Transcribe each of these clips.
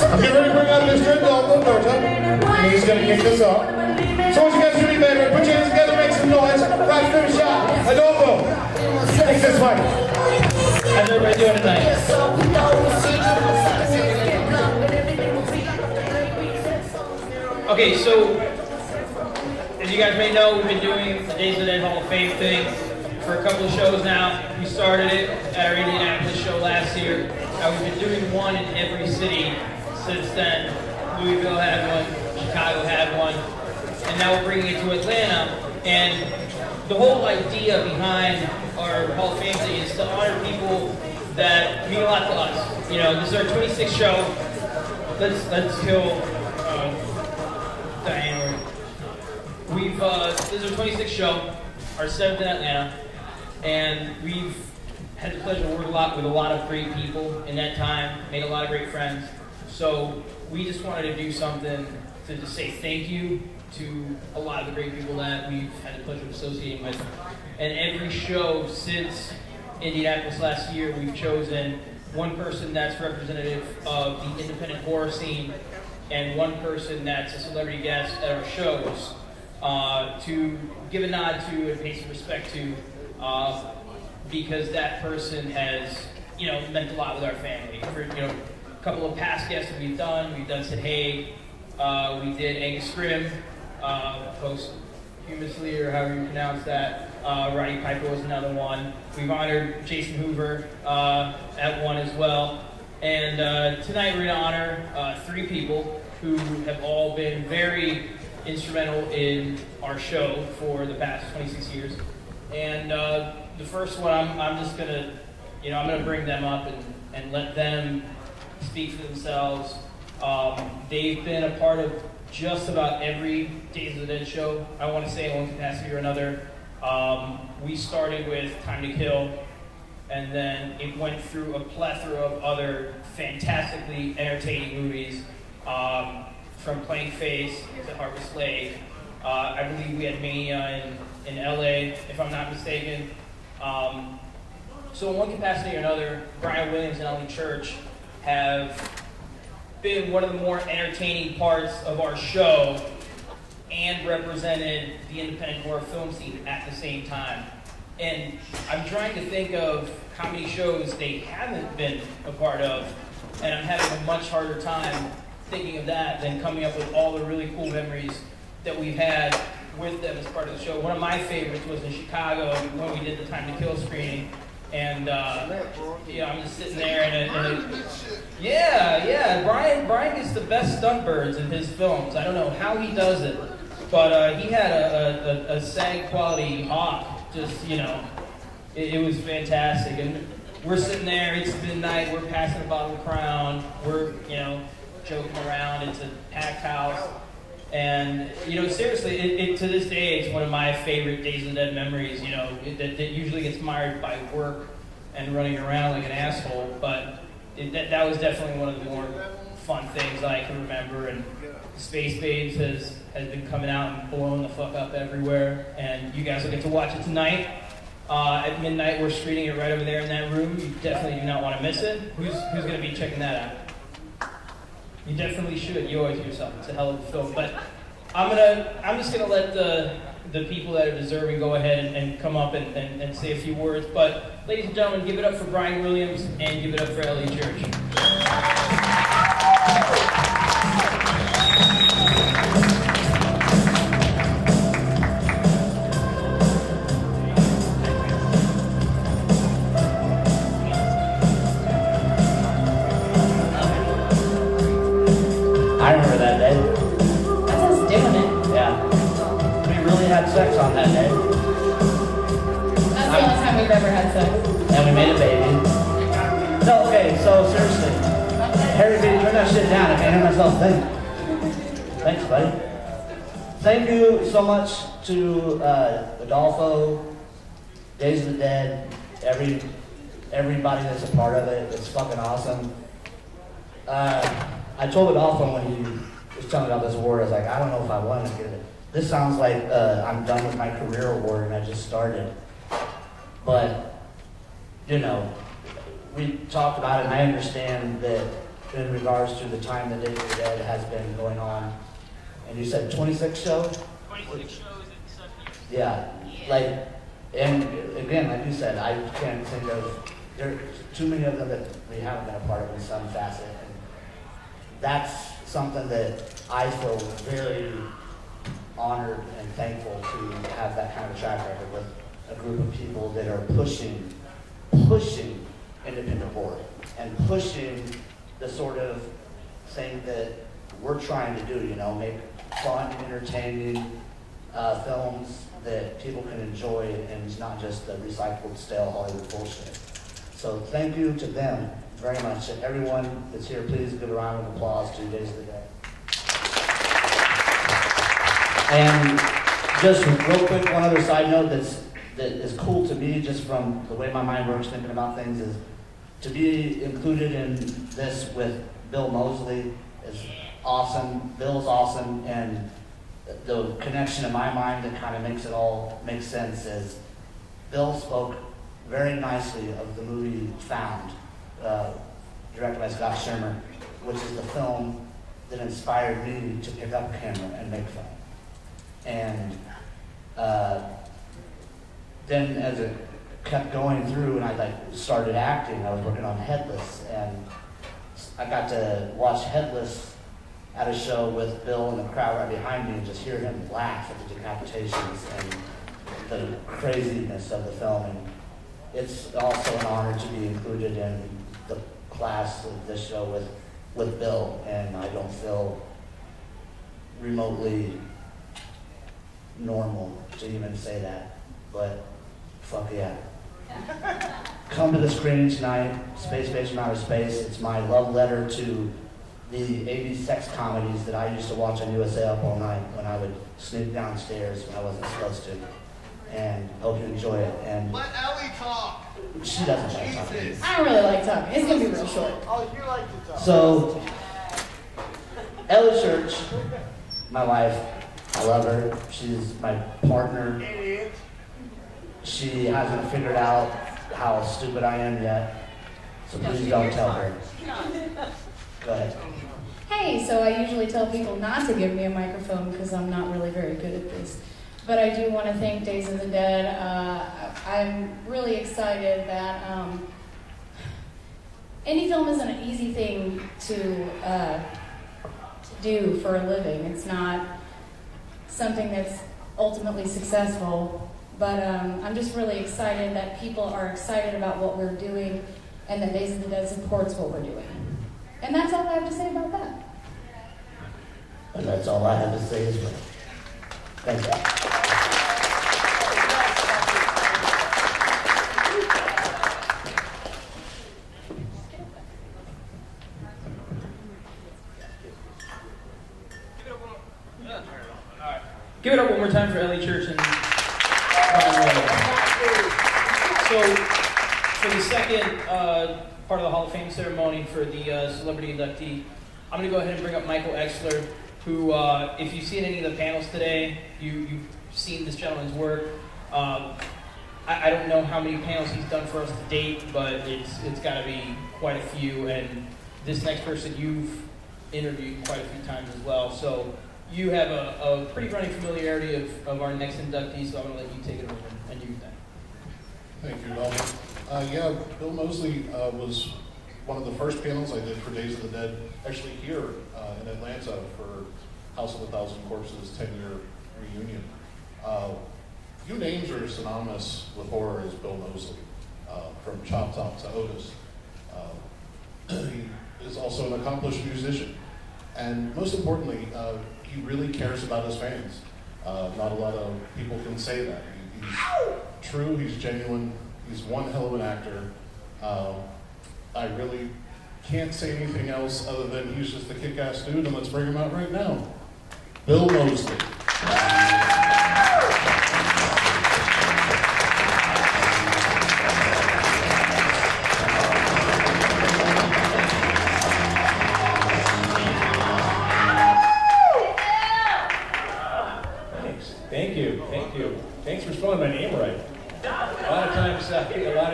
I'm getting ready to bring out Mr. Adolfo Norton, and he's going to kick this off. So what you guys do me better, put your hands together, make some noise. Let's finish shot. Adolfo, take this mic. How's everybody doing tonight? Okay, so as you guys may know, we've been doing the Days of the Dead Hall of Fame thing for a couple of shows now. We started it at our Indianapolis show last year. We've been doing one in every city since then. Louisville had one, Chicago had one, and now we're bringing it to Atlanta. And the whole idea behind our Hall of Fame thing is to honor people that mean a lot to us. You know, this is our 26th show. Let's kill Diane. This is our 26th show, our 7th in Atlanta, and we've had the pleasure to work with a lot of great people in that time, made a lot of great friends. So we just wanted to do something to just say thank you to a lot of the great people that we've had the pleasure of associating with. And every show since Indianapolis last year, we've chosen one person that's representative of the independent horror scene and one person that's a celebrity guest at our shows to give a nod to and pay some respect to because that person has, meant a lot with our family. For, a couple of past guests that we've done Sid Haig, we did Angus Grimm, posthumously, or however you pronounce that. Roddy Piper was another one. We've honored Jason Hoover at one as well. And tonight we're going to honor 3 people who have all been very instrumental in our show for the past 26 years. And the first one, I'm just going to, I'm going to bring them up and let them speak for themselves. They've been a part of just about every Days of the Dead show, I want to say, in one capacity or another. We started with Time to Kill, and then it went through a plethora of other fantastically entertaining movies, from Playing Face to Harvest Lake. I believe we had Mania in Ellie, if I'm not mistaken. So in one capacity or another, Brian Williams and Ellie Church have been one of the more entertaining parts of our show and represented the independent horror film scene at the same time. And I'm trying to think of how many shows they haven't been a part of, and I'm having a much harder time thinking of that than coming up with all the really cool memories that we've had with them as part of the show. One of my favorites was in Chicago when we did the Time to Kill screening. And I'm just sitting there Brian gets the best stunt birds in his films. I don't know how he does it, but he had a SAG quality hawk. Just it was fantastic. And we're sitting there. It's midnight. We're passing a bottle of Crown. We're joking around. It's a packed house. And, seriously, to this day, it's one of my favorite Days of the Dead memories, that usually gets mired by work and running around like an asshole, but that was definitely one of the more fun things I can remember. And Space Babes has been coming out and blowing the fuck up everywhere, and you guys will get to watch it tonight. At midnight, we're screening it right over there in that room. You definitely do not want to miss it. Who's going to be checking that out? You definitely should. You owe it to yourself. It's a hell of a film. But I'm just gonna let the people that are deserving go ahead and come up and say a few words. But ladies and gentlemen, give it up for Brian Williams and give it up for Ellie Church. I remember that day. That's us doing it. Yeah. We really had sex on that day. That's the only time we've ever had sex. And we made a baby. No, okay, so seriously. Harry, baby, turn that shit down. I can't hear myself think. Thanks, buddy. Thank you so much to Adolfo, Days of the Dead, everybody that's a part of it. It's fucking awesome. I told Adolfo when he was telling me about this award, I was like, I don't know if I want to get it. This sounds like I'm done with my career award and I just started. But, we talked about it and I understand that in regards to the time that Days of the Dead has been going on. And you said 26 shows? 26 shows in 7 years. Yeah, like, and again, like you said, I can't think of, there are too many of them that we haven't been a part of in some facet. And that's something that I feel very honored and thankful to have that kind of track record with a group of people that are pushing independent horror and pushing the sort of thing that we're trying to do, you know, make fun, entertaining films that people can enjoy and it's not just the recycled, stale Hollywood bullshit. So thank you to them very much. And everyone that's here, please give a round of applause to Days of the Dead. And just real quick, one other side note that is cool to me, just from the way my mind works thinking about things, is to be included in this with Bill Moseley is awesome. Bill's awesome, and the connection in my mind that kind of makes it all make sense is Bill spoke very nicely of the movie Found, directed by Scott Shermer, which is the film that inspired me to pick up a camera and make film. And then as it kept going through and I started acting, I was working on Headless, and I got to watch Headless at a show with Bill and the crowd right behind me and just hear him laugh at the decapitations and the craziness of the film. And it's also an honor to be included in the class of this show with Bill, and I don't feel remotely normal to even say that, but fuck yeah. Come to the screening tonight, Space Base from Outer Space. It's my love letter to the 80s sex comedies that I used to watch on USA Up All Night when I would sneak downstairs when I wasn't supposed to. And hope you enjoy it. And let Ellie talk. She doesn't like talking. I don't really like talking. It's gonna be real short. Oh, you like to talk. So, Ellie Church, my wife, I love her. She's my partner. Idiot. She hasn't figured out how stupid I am yet, so please don't tell her. Go ahead. Hey, so I usually tell people not to give me a microphone because I'm not really very good at this. But I do want to thank Days of the Dead. I'm really excited that indie film isn't an easy thing to do for a living. It's not something that's ultimately successful. But I'm just really excited that people are excited about what we're doing and that Days of the Dead supports what we're doing. And that's all I have to say about that. And that's all I have to say as well. Thank you. Give it up one more time for Ellie Church and So, for the second part of the Hall of Fame ceremony for the celebrity inductee, I'm going to go ahead and bring up Michael Exler, who, if you've seen any of the panels today, you've seen this gentleman's work. I don't know how many panels he's done for us to date, but it's got to be quite a few, and this next person you've interviewed quite a few times as well. So you have a pretty running familiarity of our next inductee, so I'm going to let you take it over and use that. Thank you, Ellie. Yeah, Bill Moseley was one of the first panels I did for Days of the Dead, actually here in Atlanta for House of a Thousand Corpses 10-year reunion. Few names are synonymous with horror as Bill Moseley, from Chop Top to Otis. He is also an accomplished musician, and most importantly, he really cares about his fans. Not a lot of people can say that. He's true, he's genuine, he's one hell of an actor. I really can't say anything else other than he's just a kick-ass dude, and let's bring him out right now. Bill Moseley. Thank you. Thanks for spelling my name right. A lot of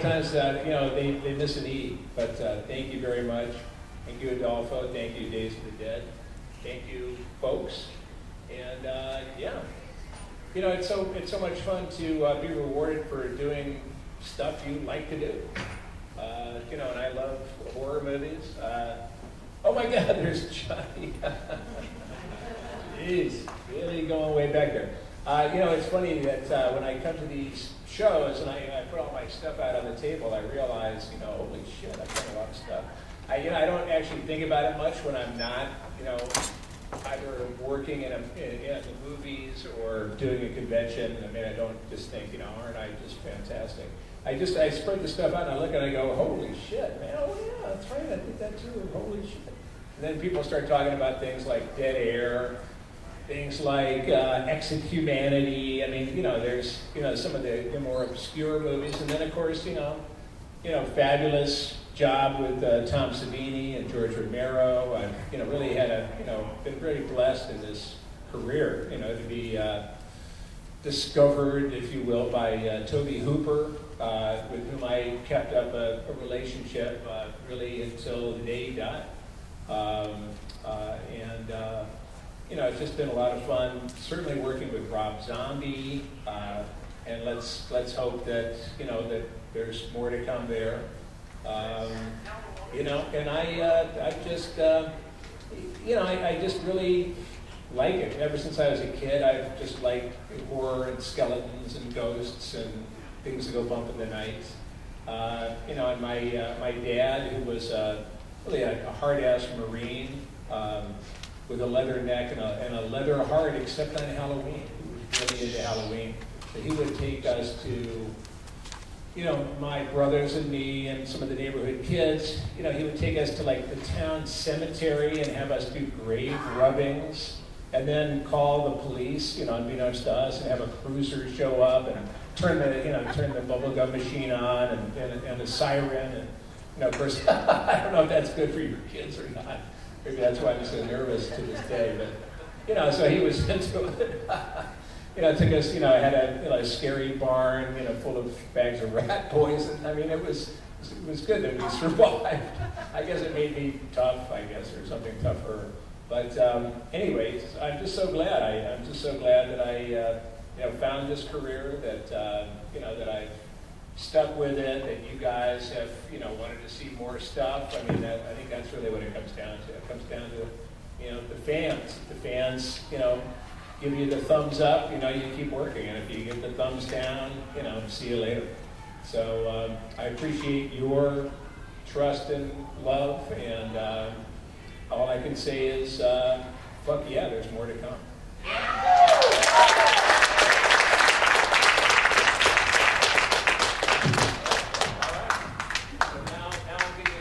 times, you know, they miss an E, but thank you very much. Thank you, Adolfo. Thank you, Days of the Dead. Thank you, folks. And yeah, you know, it's so much fun to be rewarded for doing stuff you like to do. You know, and I love horror movies. Oh my God, there's Johnny. Jeez, really going way back there. You know, it's funny that when I come to these shows and I put all my stuff out on the table, I realize, you know, holy shit, I've done a lot of stuff. You know, I don't actually think about it much when I'm not, you know, either working in the movies or doing a convention. I mean, I don't just think, you know, aren't I just fantastic? I spread the stuff out and I look and I go, holy shit, man, oh yeah, that's right, I did that too, holy shit. And then people start talking about things like Dead Air, things like Exit Humanity. I mean, you know, there's, you know, some of the more obscure movies. And then, of course, you know, fabulous job with Tom Savini and George Romero. I've, you know, really had a, you know, been very blessed in this career, you know, to be discovered, if you will, by Toby Hooper, with whom I kept up a relationship really until the day he died. You know, it's just been a lot of fun, certainly working with Rob Zombie, and let's hope that, you know, that there's more to come there. You know, and I just, you know, I just really like it. Ever since I was a kid, I've just liked horror and skeletons and ghosts and things that go bump in the night. You know, and my dad, who was really a hard-ass Marine with a leather neck and a leather heart, except on Halloween. He was really into Halloween. So he would take us to, you know, my brothers and me and some of the neighborhood kids, you know, he would take us to like the town cemetery and have us do grave rubbings and then call the police, you know, unbeknownst to us, and have a cruiser show up and turn the bubblegum machine on and a siren. And, you know, of course, I don't know if that's good for your kids or not. Maybe that's why I'm so nervous to this day. But, you know, so he was into it. You know, took us, you know, had a scary barn, you know, full of bags of rat poison. I mean, it was good that we survived. I guess it made me tough, I guess, or something tougher. But anyways, I'm just so glad. I'm just so glad that I, you know, found this career, that, you know, that I've stuck with it, that you guys have, you know, wanted to see more stuff. I mean, I think that's really what it comes down to. It comes down to, you know, the fans. The fans, you know, give you the thumbs up, you know, you keep working. And if you get the thumbs down, you know, see you later. So I appreciate your trust and love, and all I can say is, fuck yeah, there's more to come.